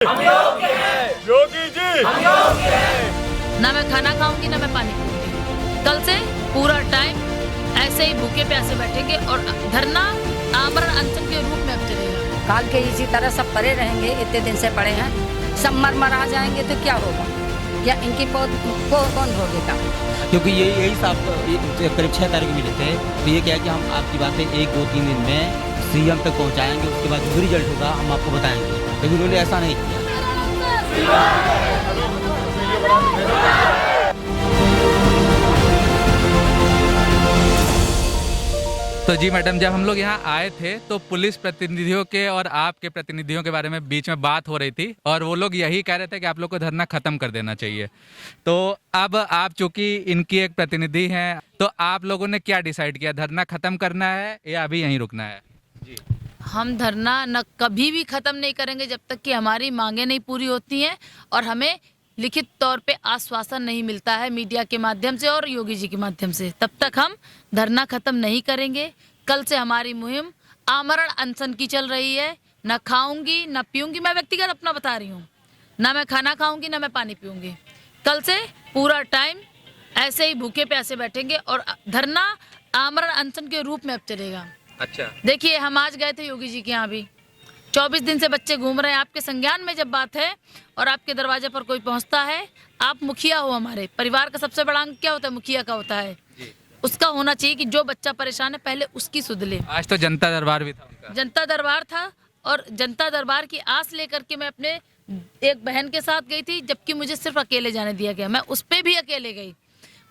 हम योग्य हैं। योगी जी हम योग्य हैं। ना मैं खाना खाऊंगी ना मैं पानी पीऊंगी। कल से पूरा टाइम ऐसे ही भूखे प्यासे बैठेंगे और धरना आमरण अनशन के रूप में अब चलेगा। काल के इसी तरह सब पड़े रहेंगे, इतने दिन से पड़े हैं, सब मर आ जाएंगे तो क्या होगा? क्या इनकी पौध को कौन भोगेगा? क्योंकि यही साफ करीब 6 तारीख को मिले थे, तो ये क्या है कि हम आपकी बातें 1-2-3 दिन में सीएम तक पहुंचाएंगे, उसके बाद जो रिजल्ट होगा हम आपको बताएंगे, लेकिन उन्होंने ऐसा नहीं किया। तो जी मैडम, जब हम लोग यहाँ आए थे तो पुलिस प्रतिनिधियों के और आपके प्रतिनिधियों के बारे में बीच में बात हो रही थी और वो लोग यही कह रहे थे कि आप लोग को धरना खत्म कर देना चाहिए। तो अब आप चूंकि इनकी एक प्रतिनिधि हैं, तो आप लोगों ने क्या डिसाइड किया, धरना खत्म करना है या अभी यहीं रुकना है? जी, हम धरना न कभी भी खत्म नहीं करेंगे जब तक कि हमारी मांगे नहीं पूरी होती हैं और हमें लिखित तौर पे आश्वासन नहीं मिलता है मीडिया के माध्यम से और योगी जी के माध्यम से, तब तक हम धरना खत्म नहीं करेंगे। कल से हमारी मुहिम आमरण अनशन की चल रही है। ना खाऊंगी ना पीऊंगी, मैं व्यक्तिगत अपना बता रही हूँ, ना मैं खाना खाऊंगी ना मैं पानी पीऊंगी। कल से पूरा टाइम ऐसे ही भूखे प्यासे बैठेंगे और धरना आमरण अनशन के रूप में अब चलेगा। अच्छा, देखिए, हम आज गए थे योगी जी के यहाँ भी, 24 दिन से बच्चे घूम रहे हैं। आपके संज्ञान में जब बात है और आपके दरवाजे पर कोई पहुंचता है, आप मुखिया हो, हमारे परिवार का सबसे बड़ा अंग क्या होता है? मुखिया का होता है। उसका होना चाहिए कि जो बच्चा परेशान है पहले उसकी सुध ले। आज तो जनता दरबार भी था उनका। जनता दरबार था और जनता दरबार की आस लेकर के मैं अपने एक बहन के साथ गई थी, जबकि मुझे सिर्फ अकेले जाने दिया गया। मैं उस पर भी अकेले गई।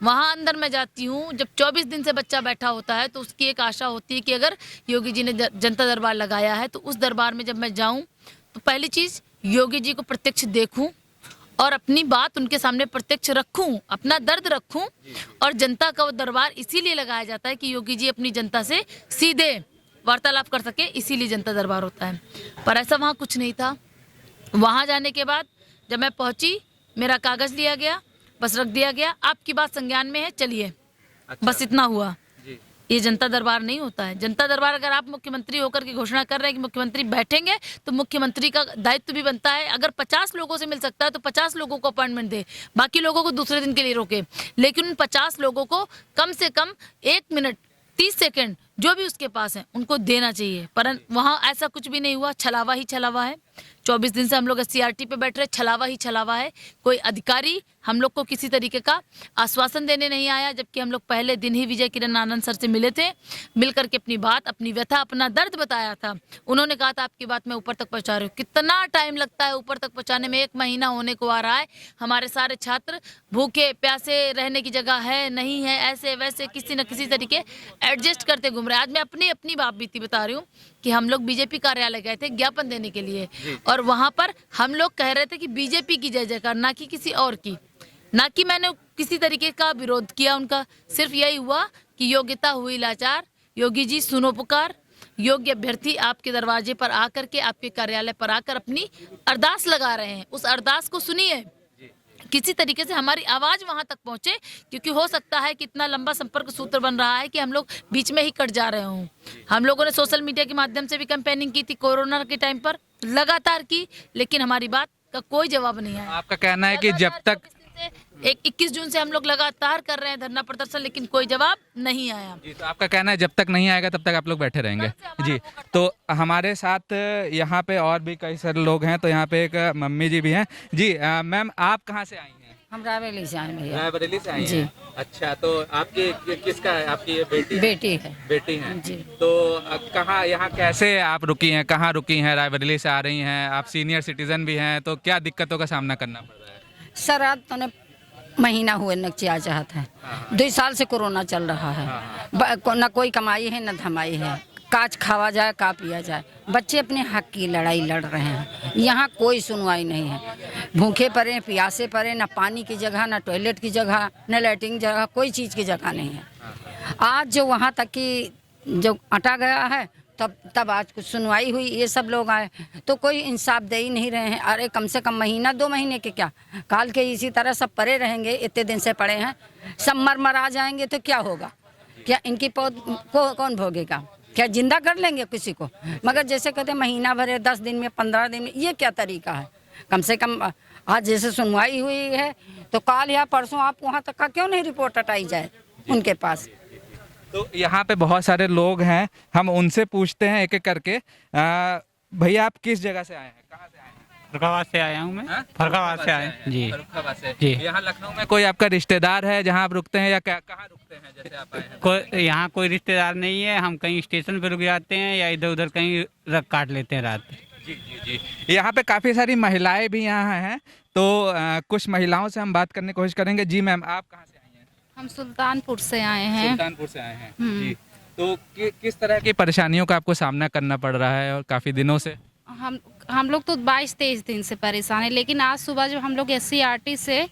वहाँ अंदर मैं जाती हूँ, जब 24 दिन से बच्चा बैठा होता है तो उसकी एक आशा होती है कि अगर योगी जी ने जनता दरबार लगाया है तो उस दरबार में जब मैं जाऊँ तो पहली चीज़ योगी जी को प्रत्यक्ष देखूँ और अपनी बात उनके सामने प्रत्यक्ष रखूं, अपना दर्द रखूं। और जनता का वो दरबार इसीलिए लगाया जाता है कि योगी जी अपनी जनता से सीधे वार्तालाप कर सके, इसीलिए जनता दरबार होता है। पर ऐसा वहाँ कुछ नहीं था। वहाँ जाने के बाद जब मैं पहुँची, मेरा कागज़ लिया गया, बस रख दिया गया, आपकी बात संज्ञान में है, चलिए। अच्छा। बस इतना हुआ। ये जनता दरबार नहीं होता है। जनता दरबार अगर आप मुख्यमंत्री होकर के घोषणा कर रहे हैं कि मुख्यमंत्री बैठेंगे, तो मुख्यमंत्री का दायित्व भी बनता है, अगर 50 लोगों से मिल सकता है तो 50 लोगों को अपॉइंटमेंट दे, बाकी लोगों को दूसरे दिन के लिए रोके। लेकिन उन 50 लोगों को कम से कम 1 मिनट 30 सेकंड जो भी उसके पास है उनको देना चाहिए। पर वहाँ ऐसा कुछ भी नहीं हुआ, छलावा ही छलावा है। 24 दिन से हम लोग SCRT पे बैठ रहे, छलावा ही छलावा है। कोई अधिकारी हम लोग को किसी तरीके का आश्वासन देने नहीं आया, जबकि हम लोग पहले दिन ही विजय किरण आनंद सर से मिले थे, मिल करके अपनी बात, अपनी व्यथा, अपना दर्द बताया था। उन्होंने कहा था आपकी बात मैं ऊपर तक पहुँचा रही हूँ। कितना टाइम लगता है ऊपर तक पहुँचाने में? 1 महीना होने को आ रहा है। हमारे सारे छात्र भूखे प्यासे, रहने की जगह है नहीं है, ऐसे वैसे किसी न किसी तरीके एडजस्ट करते घूम रहे हैं। आज मैं अपनी बात बीती बता रही हूँ कि हम लोग बीजेपी कार्यालय गए थे ज्ञापन देने के लिए, और वहां पर हम लोग कह रहे थे कि बीजेपी की जय जयकार, ना कि किसी और की। ना कि मैंने किसी तरीके का विरोध किया उनका, सिर्फ यही हुआ कि योग्यता हुई लाचार, योगी जी सुनो पुकार, योग्य अभ्यर्थी आपके दरवाजे पर आकर के, आपके कार्यालय पर आकर अपनी अरदास लगा रहे हैं। उस अरदास को सुनिए, किसी तरीके से हमारी आवाज़ वहां तक पहुंचे, क्योंकि हो सकता है कि इतना लंबा संपर्क सूत्र बन रहा है कि हम लोग बीच में ही कट जा रहे हों। हम लोगों ने सोशल मीडिया के माध्यम से भी कैंपेनिंग की थी, कोरोना के टाइम पर लगातार की, लेकिन हमारी बात का कोई जवाब नहीं आया। आपका कहना है कि जब तक 21 जून से हम लोग लगातार कर रहे हैं धरना प्रदर्शन, लेकिन कोई जवाब नहीं आया। जी, तो आपका कहना है जब तक नहीं आएगा तब तक आप लोग बैठे रहेंगे। जी, तो हमारे साथ यहाँ पे और भी कई सारे लोग हैं, तो यहाँ पे एक मम्मी जी भी हैं। जी मैम, आप कहाँ से आई हैं? हम रायबरेली से आए भैया। रायबरेली से आई जी। हैं। अच्छा, तो आपकी किसका है? आपकी ये बेटी? बेटी है। बेटी है जी। तो कहाँ, यहाँ कैसे आप रुकी हैं, कहाँ रुकी हैं? रायबरेली से आ रही हैं, आप सीनियर सिटीजन भी हैं, तो क्या दिक्कतों का सामना करना पड़ रहा है? सर आज तो ने महीना हुए नक्चिया चाहता है, 2 साल से कोरोना चल रहा है, न कोई कमाई है न धमाई है, काच खावा जाए का पिया जाए। बच्चे अपने हक की लड़ाई लड़ रहे हैं, यहाँ कोई सुनवाई नहीं है। भूखे पड़े, प्यासे पड़े, न पानी की जगह, न टॉयलेट की जगह, न लैट्रिन जगह, कोई चीज़ की जगह नहीं है। आज जो वहाँ तक कि जो अटा गया है, तब आज कुछ सुनवाई हुई, ये सब लोग आए तो कोई इंसाफ दे ही नहीं रहे हैं। अरे कम से कम महीना 2 महीने के क्या, काल के इसी तरह सब पड़े रहेंगे, इतने दिन से पड़े हैं, सब मर आ जाएंगे तो क्या होगा? क्या इनकी पौध को कौन भोगेगा? क्या जिंदा कर लेंगे किसी को? मगर जैसे कहते हैं महीना भर, 10 दिन में, 15 दिन में, ये क्या तरीका है? कम से कम आज जैसे सुनवाई हुई है तो कल या परसों आप वहाँ तक का क्यों नहीं रिपोर्ट हटाई जाए उनके पास। तो यहाँ पे बहुत सारे लोग हैं, हम उनसे पूछते हैं एक एक करके। भैया आप किस जगह से आए हैं, कहाँ से आए हैं? फरुखाबाद से आया हूँ मैं। हाँ? फरुखाबाद से आए जी। फर्रुखाबाद से। जी। यहाँ लखनऊ में कोई आपका रिश्तेदार है जहाँ आप रुकते हैं या कहाँ रुकते हैं जैसे आप आए हैं? कोई यहाँ कोई रिश्तेदार नहीं है, हम कहीं स्टेशन पे रुक जाते हैं या इधर उधर कहीं रख काट लेते हैं रात। जी जी जी। यहाँ पे काफ़ी सारी महिलाएं भी यहाँ हैं, तो कुछ महिलाओं से हम बात करने की कोशिश करेंगे। जी मैम, आप कहाँ से आई हैं? हम सुल्तानपुर से आए हैं। सुल्तानपुर से आए हैं जी। तो किस तरह की परेशानियों का आपको सामना करना पड़ रहा है और काफ़ी दिनों से? हम लोग तो 22-23 दिन से परेशान है, लेकिन आज सुबह जब हम लोग SCRT से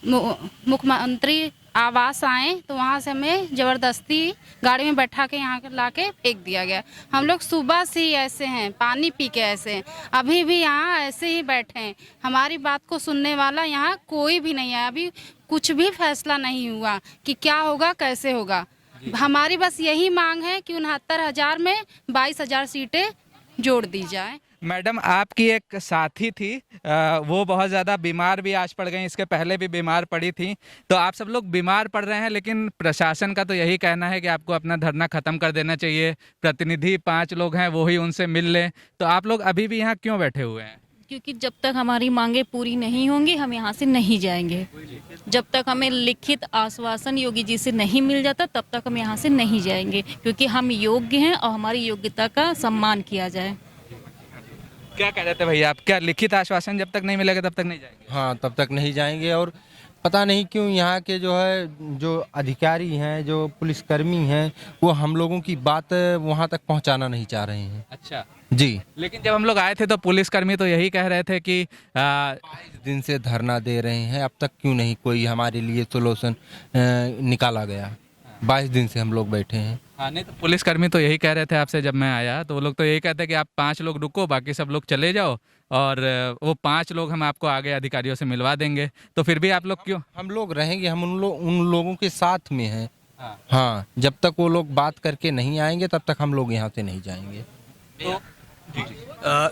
मुख्यमंत्री आवास आए तो वहाँ से हमें ज़बरदस्ती गाड़ी में बैठा के यहाँ ला के फेंक दिया गया। हम लोग सुबह से ही ऐसे हैं, पानी पी के ऐसे हैं, अभी भी यहाँ ऐसे ही बैठे हैं। हमारी बात को सुनने वाला यहाँ कोई भी नहीं है। अभी कुछ भी फैसला नहीं हुआ कि क्या होगा कैसे होगा। हमारी बस यही मांग है कि 69,000 में 22,000 सीटें जोड़ दी जाए। मैडम, आपकी एक साथी थी, वो बहुत ज़्यादा बीमार भी आज पड़ गई, इसके पहले भी बीमार पड़ी थी। तो आप सब लोग बीमार पड़ रहे हैं, लेकिन प्रशासन का तो यही कहना है कि आपको अपना धरना ख़त्म कर देना चाहिए। प्रतिनिधि 5 लोग हैं, वो ही उनसे मिल लें। तो आप लोग अभी भी यहाँ क्यों बैठे हुए हैं? क्योंकि जब तक हमारी मांगे पूरी नहीं होंगी हम यहाँ से नहीं जाएंगे। जब तक हमें लिखित आश्वासन योगी जी से नहीं मिल जाता तब तक हम यहाँ से नहीं जाएंगे, क्योंकि हम योग्य हैं और हमारी योग्यता का सम्मान किया जाए। क्या कह रहे थे भैया आप, क्या लिखित आश्वासन जब तक नहीं मिलेगा तब तक नहीं जाएंगे? हाँ, तब तक नहीं जाएंगे। और पता नहीं क्यों यहाँ के जो अधिकारी हैं, जो पुलिसकर्मी हैं, वो हम लोगों की बात वहाँ तक पहुँचाना नहीं चाह रहे हैं। अच्छा जी। लेकिन जब हम लोग आए थे तो पुलिसकर्मी तो यही कह रहे थे कि 22 दिन से धरना दे रहे हैं, अब तक क्यों नहीं कोई हमारे लिए सोल्यूशन निकाला गया। 22 दिन से हम लोग बैठे हैं। हाँ, नहीं तो पुलिसकर्मी तो यही कह रहे थे आपसे जब मैं आया, तो वो लोग तो यही कहते हैं कि आप 5 लोग रुको, बाकी सब लोग चले जाओ, और वो 5 लोग हम आपको आगे अधिकारियों से मिलवा देंगे। तो फिर भी आप लोग क्यों? हम लोग रहेंगे, हम उन लोगों के साथ में हैं। हाँ, जब तक वो लोग बात करके नहीं आएंगे तब तक हम लोग यहाँ से नहीं जाएंगे। तो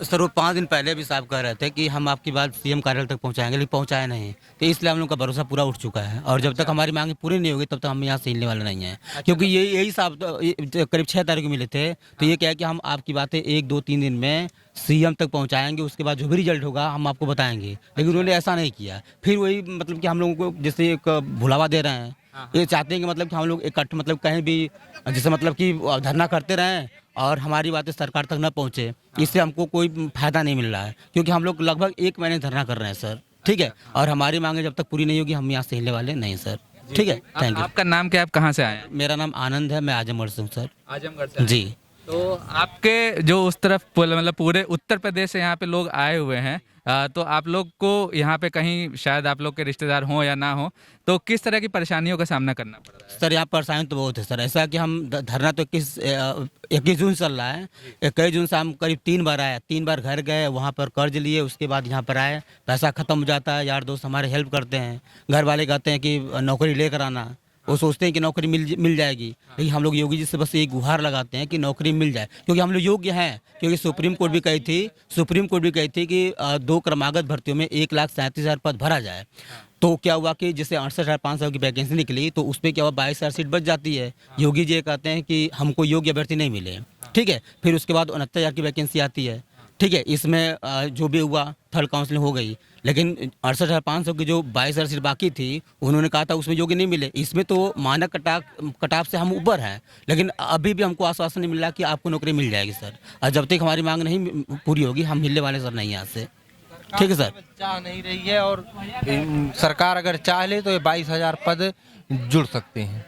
सर, वो 5 दिन पहले भी साहब कह रहे थे कि हम आपकी बात CM कार्यालय तक पहुंचाएंगे, लेकिन पहुंचाए नहीं। तो इसलिए हम लोग का भरोसा पूरा उठ चुका है, और जब तक हमारी मांगे पूरी नहीं होगी तब तक हम यहाँ से हिलने वाले नहीं हैं। क्योंकि यही साहब करीब 6 तारीख को मिले थे, तो ये क्या है कि हम आपकी बातें 1-2-3 दिन में CM तक पहुंचाएंगे, उसके बाद जो भी रिजल्ट होगा हम आपको बताएंगे। लेकिन उन्होंने ऐसा नहीं किया। फिर वही मतलब कि हम लोगों को जैसे एक भुलावा दे रहे हैं। ये चाहते हैं कि मतलब कि हम लोग इकट्ठे मतलब कहीं भी जैसे मतलब कि धरना करते रहें और हमारी बातें सरकार तक न पहुंचे। इससे हमको कोई फायदा नहीं मिल रहा है, क्योंकि हम लोग लगभग 1 महीने धरना कर रहे हैं सर। ठीक है, और हमारी मांगे जब तक पूरी नहीं होगी हम यहाँ से हिलने वाले नहीं सर। ठीक है, थैंक यू। आपका नाम क्या, आप कहाँ से आए हैं? मेरा नाम आनंद है, मैं आजमगढ़ से हूँ सर। आजमगढ़ से जी। तो आपके जो उस तरफ मतलब पूरे उत्तर प्रदेश से यहाँ पे लोग आए हुए हैं, तो आप लोग को यहाँ पे कहीं शायद आप लोग के रिश्तेदार हों या ना हो, तो किस तरह की परेशानियों का सामना करना पड़ रहा है? सर, यहाँ परेशानी तो बहुत है सर। ऐसा कि हम धरना तो 21 जून चल रहा है। 21 जून से हम करीब 3 बार आए, 3 बार घर गए, वहाँ पर कर्ज लिए, उसके बाद यहाँ पर आए। पैसा ख़त्म हो जाता है, यार दोस्त हमारे हेल्प करते हैं, घर वाले कहते हैं कि नौकरी लेकर आना। वो सोचते हैं कि नौकरी मिल जाएगी, लेकिन हम लोग योगी जी से बस एक गुहार लगाते हैं कि नौकरी मिल जाए, क्योंकि हम लोग योग्य हैं। क्योंकि सुप्रीम कोर्ट भी कही थी कि 2 क्रमागत भर्तियों में 1,37,000 पद भरा जाए। तो क्या हुआ कि जैसे 68,500 की वैकेंसी निकली, तो उस पर क्या हुआ 22,000 सीट बच जाती है। योगी जी कहते हैं कि हमको योग्य अभ्यर्थी नहीं मिले। ठीक है, फिर उसके बाद 69,000 की वैकेंसी आती है। ठीक है, इसमें जो भी हुआ थर्ड काउंसलिंग हो गई, लेकिन 68,500 की जो 22,000 सीट बाकी थी उन्होंने कहा था उसमें योग्य नहीं मिले। इसमें तो मानक कटाफ से हम ऊपर हैं, लेकिन अभी भी हमको आश्वासन नहीं मिल रहा कि आपको नौकरी मिल जाएगी सर। और जब तक हमारी मांग नहीं पूरी होगी हम हिलने वाले सर नहीं यहाँ से। ठीक है सर। चाह नहीं रही है, और सरकार अगर चाह ले तो ये 22,000 पद जुड़ सकते हैं।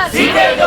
सीधे जो